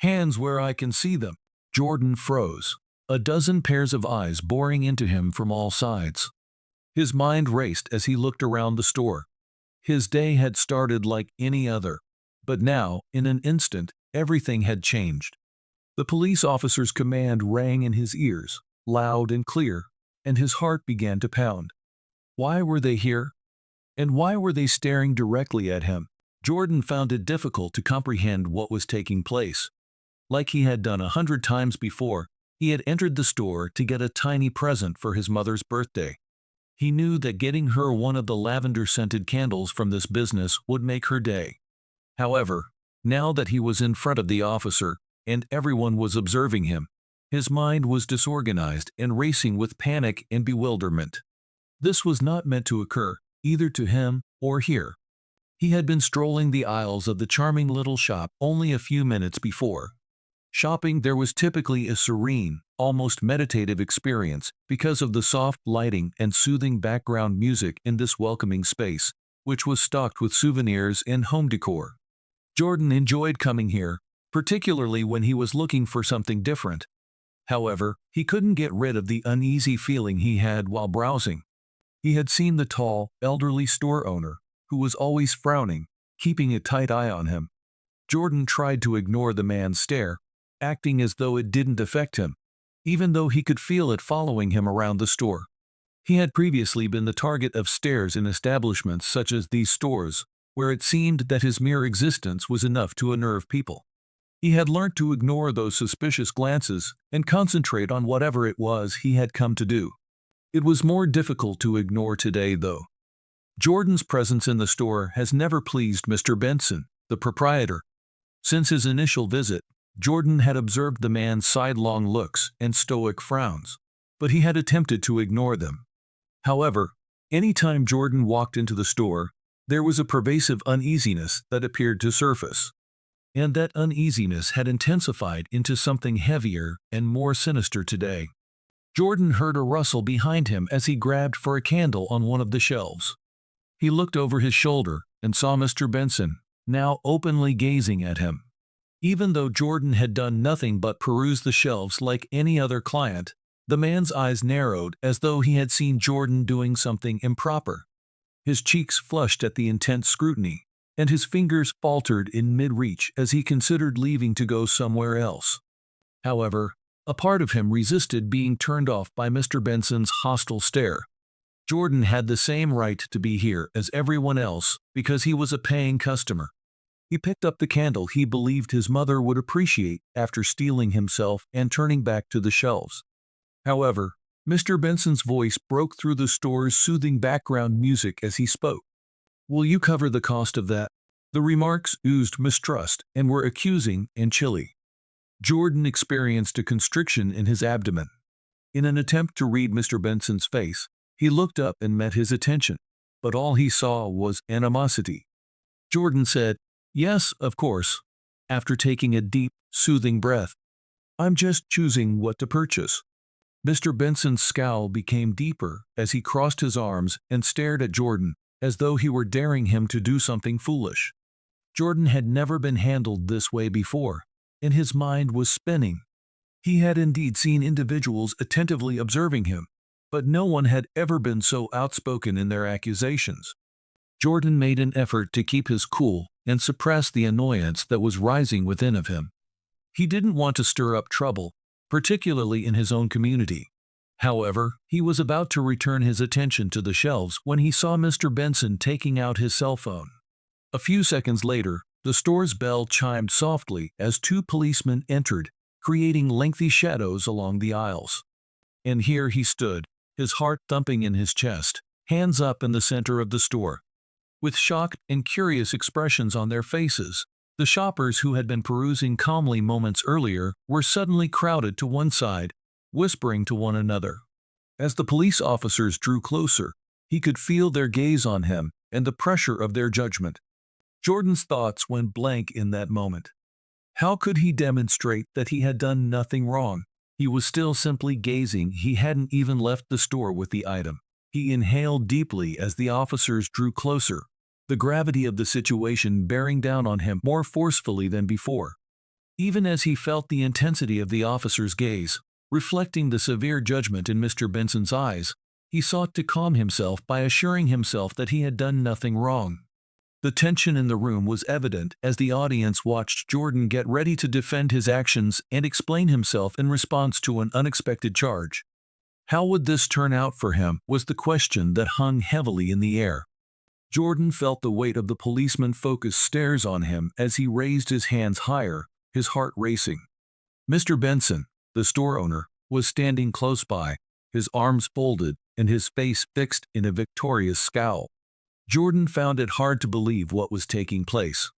Hands where I can see them. Jordan froze, a dozen pairs of eyes boring into him from all sides. His mind raced as he looked around the store. His day had started like any other, but now, in an instant, everything had changed. The police officer's command rang in his ears, loud and clear, and his heart began to pound. Why were they here? And why were they staring directly at him? Jordan found it difficult to comprehend what was taking place. Like he had done 100 times before, he had entered the store to get a tiny present for his mother's birthday. He knew that getting her one of the lavender-scented candles from this business would make her day. However, now that he was in front of the officer, and everyone was observing him, his mind was disorganized and racing with panic and bewilderment. This was not meant to occur, either to him or here. He had been strolling the aisles of the charming little shop only a few minutes before. Shopping there was typically a serene, almost meditative experience because of the soft lighting and soothing background music in this welcoming space, which was stocked with souvenirs and home decor. Jordan enjoyed coming here, particularly when he was looking for something different. However, he couldn't get rid of the uneasy feeling he had while browsing. He had seen the tall, elderly store owner, who was always frowning, keeping a tight eye on him. Jordan tried to ignore the man's stare, acting as though it didn't affect him, even though he could feel it following him around the store. He had previously been the target of stares in establishments such as these stores, where it seemed that his mere existence was enough to unnerve people. He had learned to ignore those suspicious glances and concentrate on whatever it was he had come to do. It was more difficult to ignore today, though. Jordan's presence in the store has never pleased Mr. Benson, the proprietor. Since his initial visit, Jordan had observed the man's sidelong looks and stoic frowns, but he had attempted to ignore them. However, any time Jordan walked into the store, there was a pervasive uneasiness that appeared to surface. And that uneasiness had intensified into something heavier and more sinister today. Jordan heard a rustle behind him as he grabbed for a candle on one of the shelves. He looked over his shoulder and saw Mr. Benson, now openly gazing at him. Even though Jordan had done nothing but peruse the shelves like any other client, the man's eyes narrowed as though he had seen Jordan doing something improper. His cheeks flushed at the intense scrutiny, and his fingers faltered in mid-reach as he considered leaving to go somewhere else. However, a part of him resisted being turned off by Mr. Benson's hostile stare. Jordan had the same right to be here as everyone else because he was a paying customer. He picked up the candle he believed his mother would appreciate after steeling himself and turning back to the shelves. However, Mr. Benson's voice broke through the store's soothing background music as he spoke. "Will you cover the cost of that?" The remarks oozed mistrust and were accusing and chilly. Jordan experienced a constriction in his abdomen. In an attempt to read Mr. Benson's face, he looked up and met his attention, but all he saw was animosity. Jordan said, "Yes, of course," after taking a deep, soothing breath. "I'm just choosing what to purchase." Mr. Benson's scowl became deeper as he crossed his arms and stared at Jordan, as though he were daring him to do something foolish. Jordan had never been handled this way before, and his mind was spinning. He had indeed seen individuals attentively observing him, but no one had ever been so outspoken in their accusations. Jordan made an effort to keep his cool and suppress the annoyance that was rising within of him. He didn't want to stir up trouble, particularly in his own community. However, he was about to return his attention to the shelves when he saw Mr. Benson taking out his cell phone. A few seconds later, the store's bell chimed softly as two policemen entered, creating lengthy shadows along the aisles. And here he stood, his heart thumping in his chest, hands up in the center of the store. With shocked and curious expressions on their faces, the shoppers who had been perusing calmly moments earlier were suddenly crowded to one side, whispering to one another. As the police officers drew closer, he could feel their gaze on him and the pressure of their judgment. Jordan's thoughts went blank in that moment. How could he demonstrate that he had done nothing wrong? He was still simply gazing. He hadn't even left the store with the item. He inhaled deeply as the officers drew closer, the gravity of the situation bearing down on him more forcefully than before. Even as he felt the intensity of the officer's gaze, reflecting the severe judgment in Mr. Benson's eyes, he sought to calm himself by assuring himself that he had done nothing wrong. The tension in the room was evident as the audience watched Jordan get ready to defend his actions and explain himself in response to an unexpected charge. How would this turn out for him was the question that hung heavily in the air. Jordan felt the weight of the policeman's focused stares on him as he raised his hands higher, his heart racing. Mr. Benson, the store owner, was standing close by, his arms folded and his face fixed in a victorious scowl. Jordan found it hard to believe what was taking place.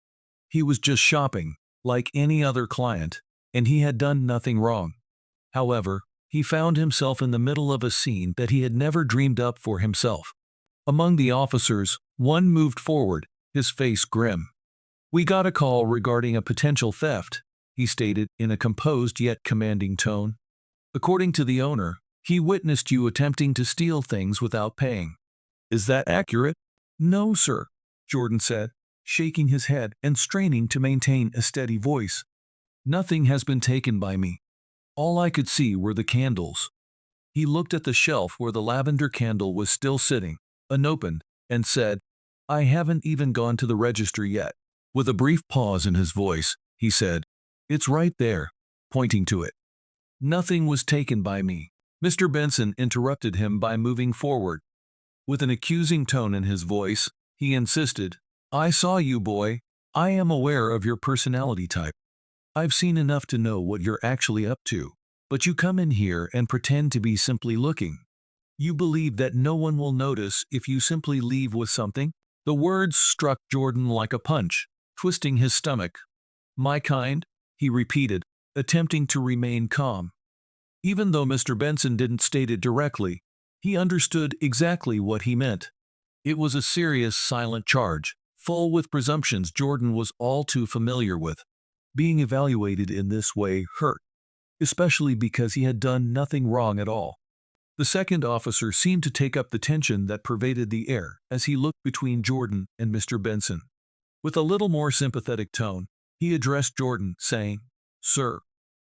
He was just shopping, like any other client, and he had done nothing wrong. However, he found himself in the middle of a scene that he had never dreamed up for himself. Among the officers, one moved forward, his face grim. "We got a call regarding a potential theft," he stated in a composed yet commanding tone. "According to the owner, he witnessed you attempting to steal things without paying. Is that accurate?" "No, sir," Jordan said, shaking his head and straining to maintain a steady voice. "Nothing has been taken by me. All I could see were the candles." He looked at the shelf where the lavender candle was still sitting, unopened, and said, "I haven't even gone to the register yet." With a brief pause in his voice, he said, "It's right there," pointing to it. "Nothing was taken by me." Mr. Benson interrupted him by moving forward. With an accusing tone in his voice, he insisted, "I saw you, boy. I am aware of your personality type. I've seen enough to know what you're actually up to, but you come in here and pretend to be simply looking. You believe that no one will notice if you simply leave with something?" The words struck Jordan like a punch, twisting his stomach. "My kind?" he repeated, attempting to remain calm. Even though Mr. Benson didn't state it directly, he understood exactly what he meant. It was a serious, silent charge, full with presumptions Jordan was all too familiar with. Being evaluated in this way hurt, especially because he had done nothing wrong at all. The second officer seemed to take up the tension that pervaded the air as he looked between Jordan and Mr. Benson. With a little more sympathetic tone, he addressed Jordan, saying, "Sir,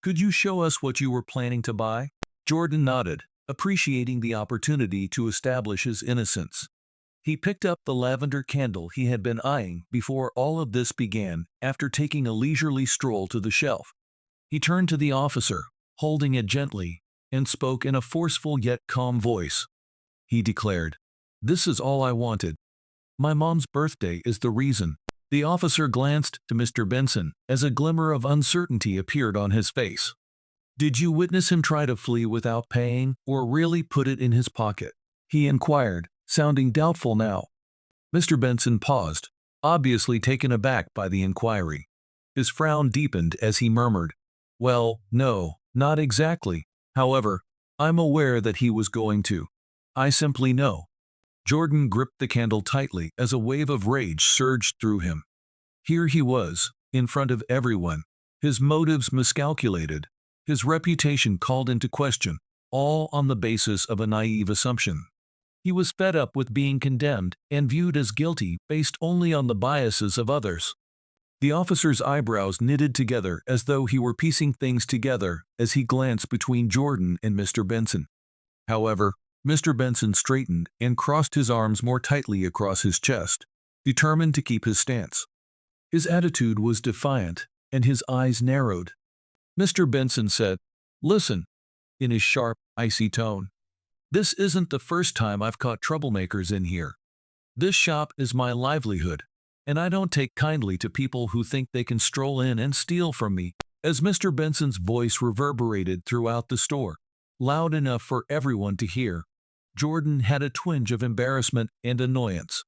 could you show us what you were planning to buy?" Jordan nodded, appreciating the opportunity to establish his innocence. He picked up the lavender candle he had been eyeing before all of this began after taking a leisurely stroll to the shelf. He turned to the officer, holding it gently, and spoke in a forceful yet calm voice. He declared, "This is all I wanted. My mom's birthday is the reason." The officer glanced to Mr. Benson as a glimmer of uncertainty appeared on his face. "Did you witness him try to flee without paying, or really put it in his pocket?" he inquired, sounding doubtful now. Mr. Benson paused, obviously taken aback by the inquiry. His frown deepened as he murmured, "Well, no, not exactly. However, I'm aware that he was going to. I simply know." Jordan gripped the candle tightly as a wave of rage surged through him. Here he was, in front of everyone, his motives miscalculated, his reputation called into question, all on the basis of a naive assumption. He was fed up with being condemned and viewed as guilty based only on the biases of others. The officer's eyebrows knitted together as though he were piecing things together as he glanced between Jordan and Mr. Benson. However, Mr. Benson straightened and crossed his arms more tightly across his chest, determined to keep his stance. His attitude was defiant, and his eyes narrowed. Mr. Benson said, "Listen," in his sharp, icy tone. "This isn't the first time I've caught troublemakers in here. This shop is my livelihood, and I don't take kindly to people who think they can stroll in and steal from me." As Mr. Benson's voice reverberated throughout the store, loud enough for everyone to hear, Jordan had a twinge of embarrassment and annoyance.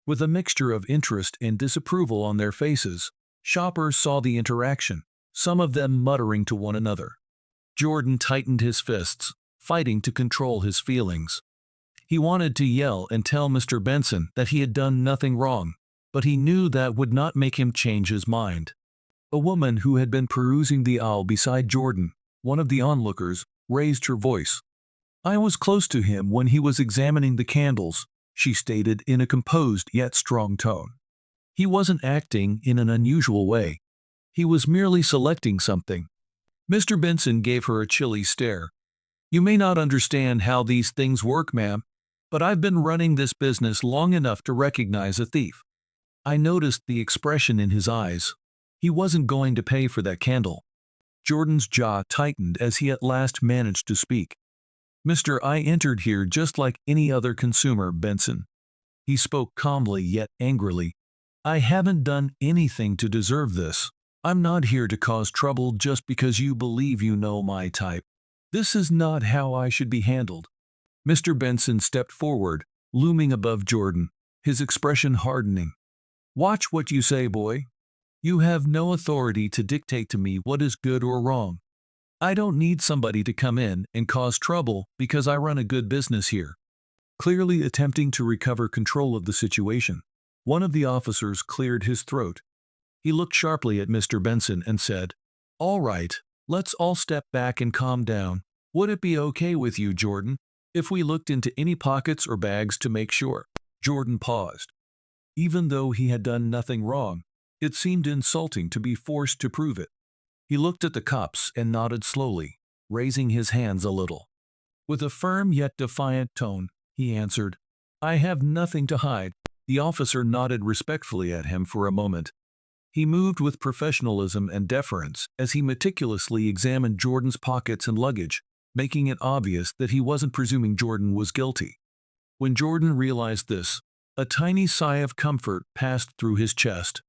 With a mixture of interest and disapproval on their faces, shoppers saw the interaction, some of them muttering to one another. Jordan tightened his fists, fighting to control his feelings. He wanted to yell and tell Mr. Benson that he had done nothing wrong, but he knew that would not make him change his mind. A woman who had been perusing the aisle beside Jordan, one of the onlookers, raised her voice. "I was close to him when he was examining the candles," she stated in a composed yet strong tone. "He wasn't acting in an unusual way. He was merely selecting something. Mr. Benson gave her a chilly stare. You may not understand how these things work, ma'am, but I've been running this business long enough to recognize a thief. I noticed the expression in his eyes. He wasn't going to pay for that candle. Jordan's jaw tightened as he at last managed to speak. Mister, I entered here just like any other consumer, Benson. He spoke calmly yet angrily. I haven't done anything to deserve this. I'm not here to cause trouble just because you believe you know my type. This is not how I should be handled. Mr. Benson stepped forward, looming above Jordan, his expression hardening. Watch what you say, boy. You have no authority to dictate to me what is good or wrong. I don't need somebody to come in and cause trouble because I run a good business here. Clearly attempting to recover control of the situation, one of the officers cleared his throat. He looked sharply at Mr. Benson and said, All right, let's all step back and calm down. Would it be okay with you, Jordan, if we looked into any pockets or bags to make sure? Jordan paused. Even though he had done nothing wrong, it seemed insulting to be forced to prove it. He looked at the cops and nodded slowly, raising his hands a little. With a firm yet defiant tone, he answered, I have nothing to hide. The officer nodded respectfully at him for a moment. He moved with professionalism and deference as he meticulously examined Jordan's pockets and luggage, making it obvious that he wasn't presuming Jordan was guilty. When Jordan realized this, a tiny sigh of comfort passed through his chest.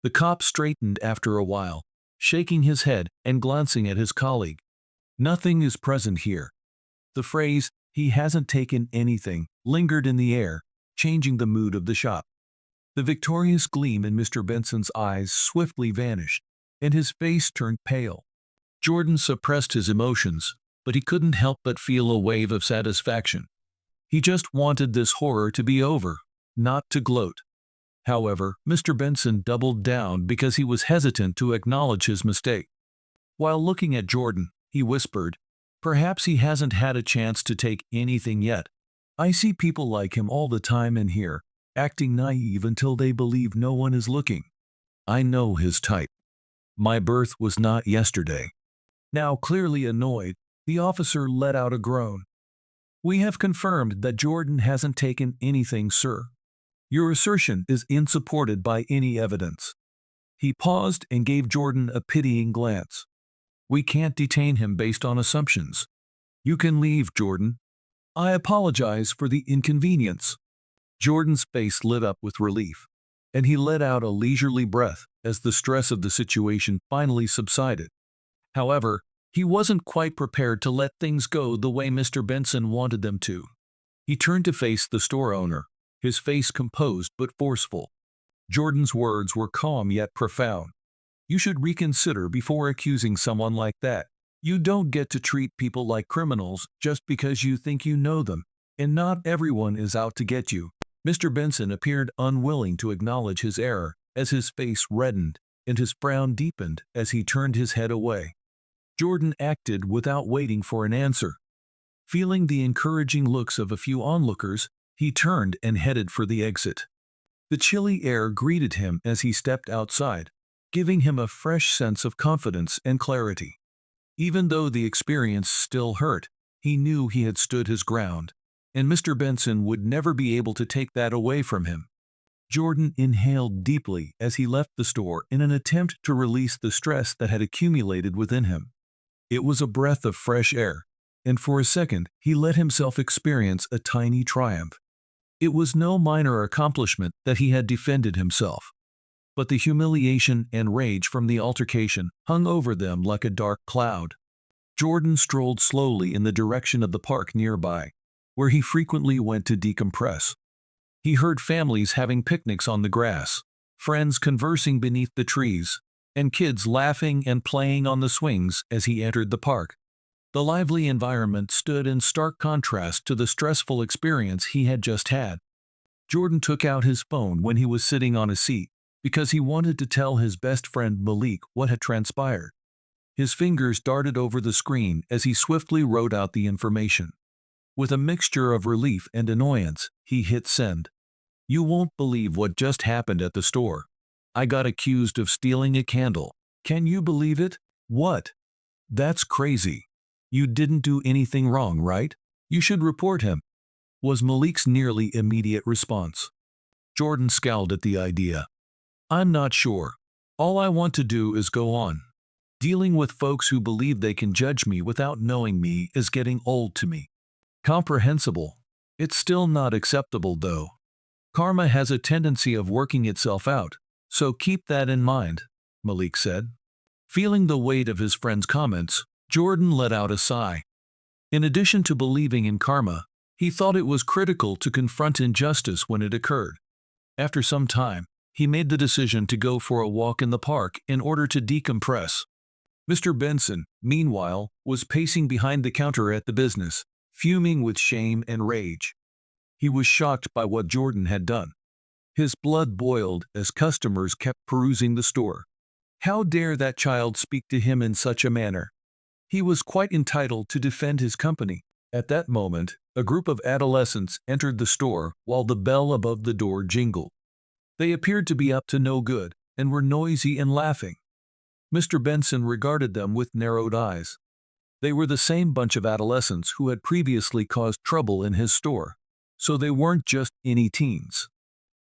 The cop straightened after a while, shaking his head and glancing at his colleague. Nothing is present here. The phrase, he hasn't taken anything, lingered in the air, changing the mood of the shop. The victorious gleam in Mr. Benson's eyes swiftly vanished, and his face turned pale. Jordan suppressed his emotions, but he couldn't help but feel a wave of satisfaction. He just wanted this horror to be over, not to gloat. However, Mr. Benson doubled down because he was hesitant to acknowledge his mistake. While looking at Jordan, he whispered, Perhaps he hasn't had a chance to take anything yet. I see people like him all the time in here, acting naive until they believe no one is looking. I know his type. My birth was not yesterday. Now clearly annoyed, the officer let out a groan. We have confirmed that Jordan hasn't taken anything, sir. Your assertion is unsupported by any evidence. He paused and gave Jordan a pitying glance. We can't detain him based on assumptions. You can leave, Jordan. I apologize for the inconvenience. Jordan's face lit up with relief, and he let out a leisurely breath as the stress of the situation finally subsided. However, he wasn't quite prepared to let things go the way Mr. Benson wanted them to. He turned to face the store owner, his face composed but forceful. Jordan's words were calm yet profound. You should reconsider before accusing someone like that. You don't get to treat people like criminals just because you think you know them, and not everyone is out to get you. Mr. Benson appeared unwilling to acknowledge his error as his face reddened and his frown deepened as he turned his head away. Jordan acted without waiting for an answer. Feeling the encouraging looks of a few onlookers, he turned and headed for the exit. The chilly air greeted him as he stepped outside, giving him a fresh sense of confidence and clarity. Even though the experience still hurt, he knew he had stood his ground, and Mr. Benson would never be able to take that away from him. Jordan inhaled deeply as he left the store in an attempt to release the stress that had accumulated within him. It was a breath of fresh air, and for a second he let himself experience a tiny triumph. It was no minor accomplishment that he had defended himself, but the humiliation and rage from the altercation hung over them like a dark cloud. Jordan strolled slowly in the direction of the park nearby, where he frequently went to decompress. He heard families having picnics on the grass, friends conversing beneath the trees, and kids laughing and playing on the swings as he entered the park. The lively environment stood in stark contrast to the stressful experience he had just had. Jordan took out his phone when he was sitting on a seat, because he wanted to tell his best friend Malik what had transpired. His fingers darted over the screen as he swiftly wrote out the information. With a mixture of relief and annoyance, he hit send. You won't believe what just happened at the store. I got accused of stealing a candle. Can you believe it? What? That's crazy. You didn't do anything wrong, right? You should report him, was Malik's nearly immediate response. Jordan scowled at the idea. I'm not sure. All I want to do is go on. Dealing with folks who believe they can judge me without knowing me is getting old to me. Comprehensible. It's still not acceptable, though. Karma has a tendency of working itself out, so keep that in mind, Malik said. Feeling the weight of his friend's comments, Jordan let out a sigh. In addition to believing in karma, he thought it was critical to confront injustice when it occurred. After some time, he made the decision to go for a walk in the park in order to decompress. Mr. Benson, meanwhile, was pacing behind the counter at the business, fuming with shame and rage. He was shocked by what Jordan had done. His blood boiled as customers kept perusing the store. How dare that child speak to him in such a manner? He was quite entitled to defend his company. At that moment, a group of adolescents entered the store while the bell above the door jingled. They appeared to be up to no good and were noisy and laughing. Mr. Benson regarded them with narrowed eyes. They were the same bunch of adolescents who had previously caused trouble in his store, so they weren't just any teens.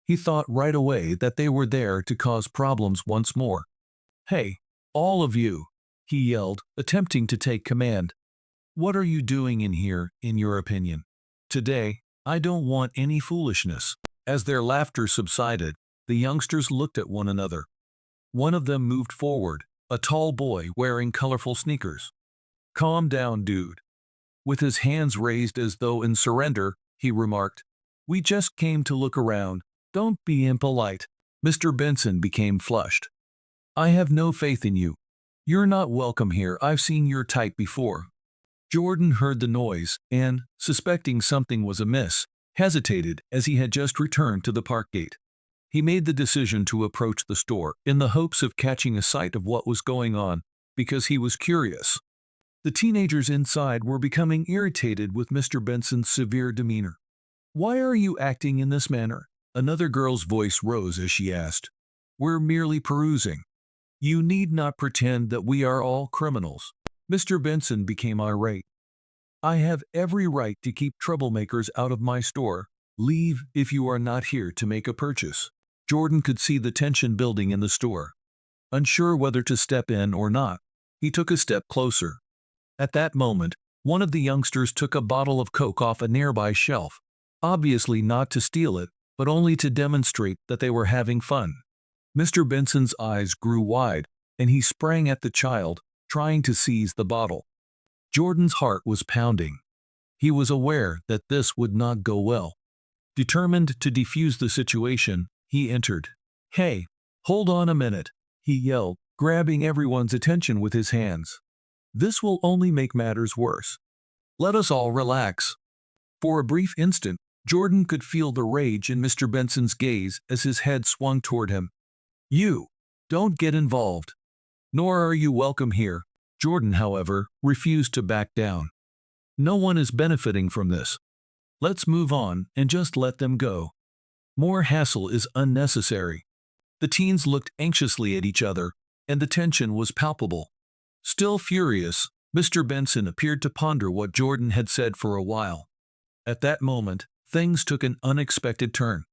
He thought right away that they were there to cause problems once more. Hey, all of you, he yelled, attempting to take command. What are you doing in here, in your opinion? Today, I don't want any foolishness. As their laughter subsided, the youngsters looked at one another. One of them moved forward, a tall boy wearing colorful sneakers. Calm down, dude. With his hands raised as though in surrender, he remarked, We just came to look around. Don't be impolite. Mr. Benson became flushed. I have no faith in you. You're not welcome here. I've seen your type before. Jordan heard the noise and, suspecting something was amiss, hesitated as he had just returned to the park gate. He made the decision to approach the store in the hopes of catching a sight of what was going on, because he was curious. The teenagers inside were becoming irritated with Mr. Benson's severe demeanor. Why are you acting in this manner? Another girl's voice rose as she asked. We're merely perusing. You need not pretend that we are all criminals. Mr. Benson became irate. I have every right to keep troublemakers out of my store. Leave if you are not here to make a purchase. Jordan could see the tension building in the store. Unsure whether to step in or not, he took a step closer. At that moment, one of the youngsters took a bottle of Coke off a nearby shelf, obviously not to steal it, but only to demonstrate that they were having fun. Mr. Benson's eyes grew wide, and he sprang at the child, trying to seize the bottle. Jordan's heart was pounding. He was aware that this would not go well. Determined to defuse the situation, he entered. Hey, hold on a minute, he yelled, grabbing everyone's attention with his hands. This will only make matters worse. Let us all relax. For a brief instant, Jordan could feel the rage in Mr. Benson's gaze as his head swung toward him. You, don't get involved. Nor are you welcome here. Jordan, however, refused to back down. No one is benefiting from this. Let's move on and just let them go. More hassle is unnecessary. The teens looked anxiously at each other, and the tension was palpable. Still furious, Mr. Benson appeared to ponder what Jordan had said for a while. At that moment, things took an unexpected turn.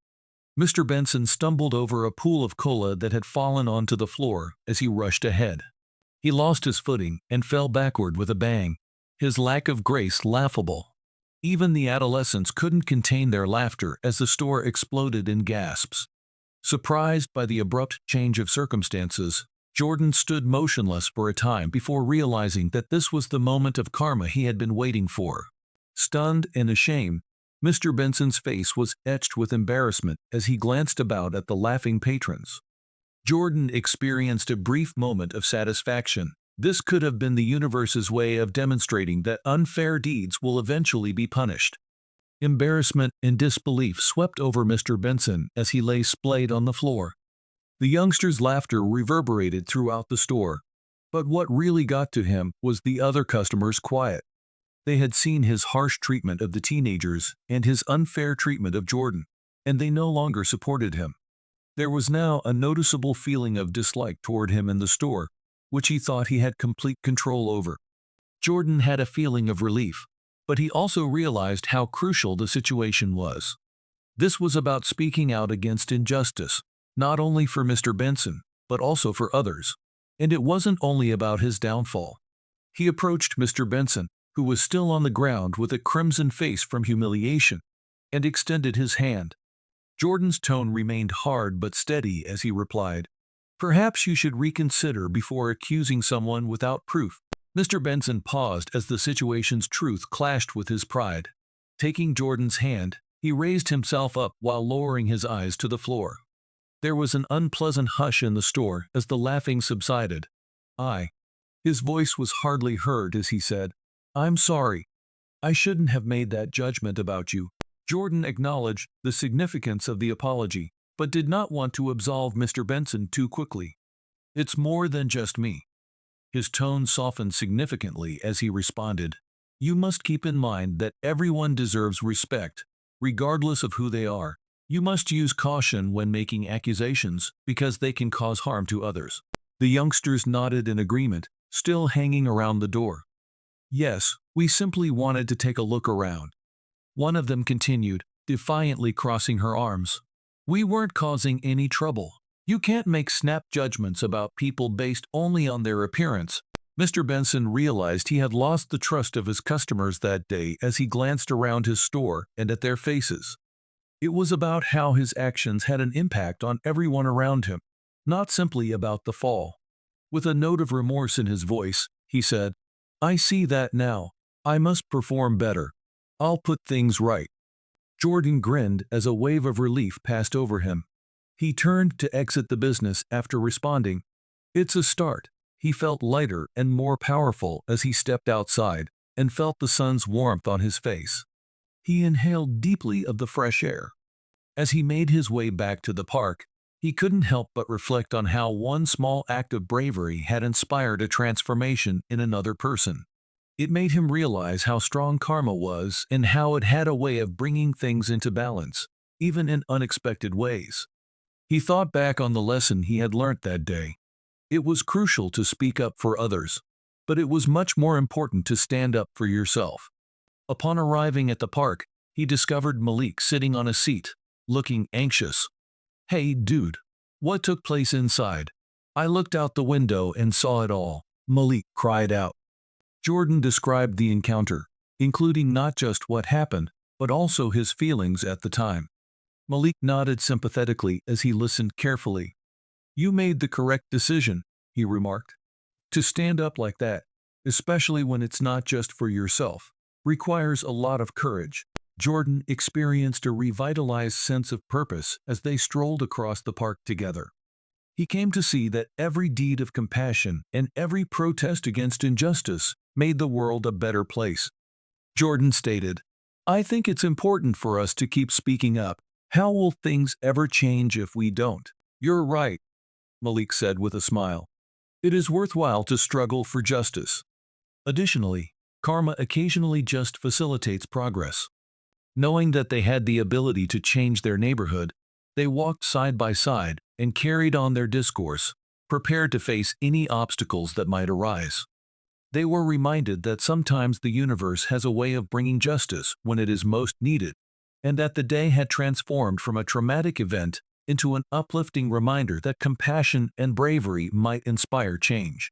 Mr. Benson stumbled over a pool of cola that had fallen onto the floor as he rushed ahead. He lost his footing and fell backward with a bang, his lack of grace laughable. Even the adolescents couldn't contain their laughter as the store exploded in gasps. Surprised by the abrupt change of circumstances, Jordan stood motionless for a time before realizing that this was the moment of karma he had been waiting for. Stunned and ashamed, Mr. Benson's face was etched with embarrassment as he glanced about at the laughing patrons. Jordan experienced a brief moment of satisfaction. This could have been the universe's way of demonstrating that unfair deeds will eventually be punished. Embarrassment and disbelief swept over Mr. Benson as he lay splayed on the floor. The youngster's laughter reverberated throughout the store, but what really got to him was the other customers' quiet. They had seen his harsh treatment of the teenagers and his unfair treatment of Jordan, and they no longer supported him. There was now a noticeable feeling of dislike toward him in the store, which he thought he had complete control over. Jordan had a feeling of relief, but he also realized how crucial the situation was. This was about speaking out against injustice, not only for Mr. Benson, but also for others. And it wasn't only about his downfall. He approached Mr. Benson, who was still on the ground with a crimson face from humiliation, and extended his hand. Jordan's tone remained hard but steady as he replied, "Perhaps you should reconsider before accusing someone without proof." Mr. Benson paused as the situation's truth clashed with his pride. Taking Jordan's hand, he raised himself up while lowering his eyes to the floor. There was an unpleasant hush in the store as the laughing subsided. His voice was hardly heard as he said, "I'm sorry. I shouldn't have made that judgment about you." Jordan acknowledged the significance of the apology, but did not want to absolve Mr. Benson too quickly. "It's more than just me." His tone softened significantly as he responded, "You must keep in mind that everyone deserves respect, regardless of who they are. You must use caution when making accusations because they can cause harm to others." The youngsters nodded in agreement, still hanging around the door. "Yes, we simply wanted to take a look around." One of them continued, defiantly crossing her arms. "We weren't causing any trouble. You can't make snap judgments about people based only on their appearance." Mr. Benson realized he had lost the trust of his customers that day as he glanced around his store and at their faces. It was about how his actions had an impact on everyone around him, not simply about the fall. With a note of remorse in his voice, he said, "I see that now. I must perform better. I'll put things right." Jordan grinned as a wave of relief passed over him. He turned to exit the business after responding, "It's a start." He felt lighter and more powerful as he stepped outside and felt the sun's warmth on his face. He inhaled deeply of the fresh air. As he made his way back to the park, he couldn't help but reflect on how one small act of bravery had inspired a transformation in another person. It made him realize how strong karma was and how it had a way of bringing things into balance, even in unexpected ways. He thought back on the lesson he had learnt that day. It was crucial to speak up for others, but it was much more important to stand up for yourself. Upon arriving at the park, he discovered Malik sitting on a seat, looking anxious. "Hey, dude, what took place inside?" "I looked out the window and saw it all," Malik cried out. Jordan described the encounter, including not just what happened, but also his feelings at the time. Malik nodded sympathetically as he listened carefully. "You made the correct decision," he remarked. "To stand up like that, especially when it's not just for yourself, requires a lot of courage." Jordan experienced a revitalized sense of purpose as they strolled across the park together. He came to see that every deed of compassion and every protest against injustice made the world a better place. Jordan stated, "I think it's important for us to keep speaking up. How will things ever change if we don't?" "You're right," Malik said with a smile. "It is worthwhile to struggle for justice." Additionally, karma occasionally just facilitates progress. Knowing that they had the ability to change their neighborhood, they walked side by side and carried on their discourse, prepared to face any obstacles that might arise. They were reminded that sometimes the universe has a way of bringing justice when it is most needed, and that the day had transformed from a traumatic event into an uplifting reminder that compassion and bravery might inspire change.